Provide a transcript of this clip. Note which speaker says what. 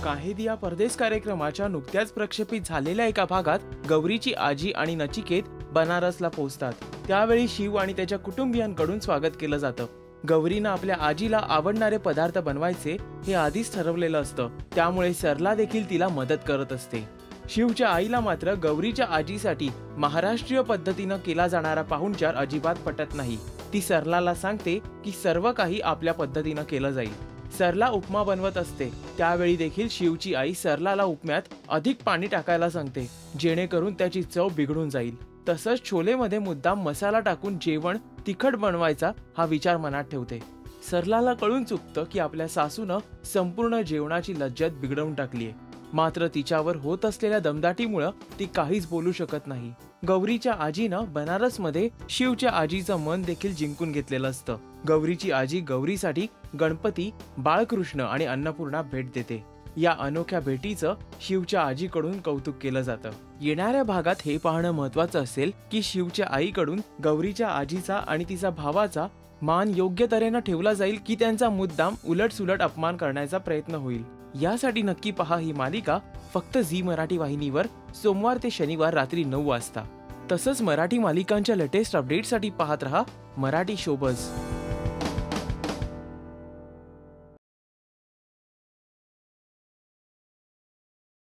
Speaker 1: काहेदिया परदेस कार्यक्रमाच्या नुकत्याच प्रक्षेपित झालेल्या एका भागात गौरीची आजी आणि नचिकेत बनारसला पोहोचतात। त्यावेळी शिव आणि त्याच्या कुटुंबियांकडून स्वागत केलं जातं। गौरीनं आपल्या आजीला आवडणारे पदार्थ बनवायचे हे आधीच ठरवलेलं असतं, त्यामुळे सरला देखील तिला मदत करत असते। शिवच्या आईला मात्र गौरीच्या आजीसाठी महाराष्ट्रीय पद्धतीनं केला जाणारा पाहुणचार अजिबात पटत नाही। ती सरलाला सांगते की सर्व काही आपल्या पद्धतीनं केलं जाईल। सरला उपमा बनवत असते, त्यावेळी देखील शिवची आई सरलाला उपम्यात अधिक पाणी टाकायला सांगते, जेणेकरून त्याची चव बिघडून जाईल। तसंच छोलेमध्ये मुद्दाम मसाला टाकून जेवण तिखट बनवायचा हा विचार मनात ठेवते। सरलाला कळून चुकतं की आपल्या सासूनं संपूर्ण जेवणाची लज्जत बिघडवून टाकलीये, मात्र तिच्यावर होत असलेल्या दमदाटीमुळे ती काहीच बोलू शकत नाही। गौरीच्या आजीनं बनारसमध्ये शिवच्या आजीचं मन देखील जिंकून घेतलेलं असतं। गौरीची आजी गौरीसाठी गणपती, बाळकृष्ण आणि अन्नपूर्णा भेट देते। या अनोख्या भेटीचं शिवच्या आजीकडून कौतुक केलं जातं। येणाऱ्या भागात हे पाहणं महत्त्वाचं असेल की शिवच्या आईकडून गौरीच्या आजीचा आणि तिचा भावाचा मान योग्य तऱ्हेनं ठेवला जाईल की त्यांचा मुद्दाम उलटसुलट अपमान करण्याचा प्रयत्न होईल। यासाठी नक्की पहा ही मालिका फक्त झी मराठी वाहिनीवर सोमवार ते शनिवार रात्री 9 वाजता। तसंच मराठी मालिकांच्या लेटेस्ट अपडेटसाठी पाहत रहा मराठी शोबज।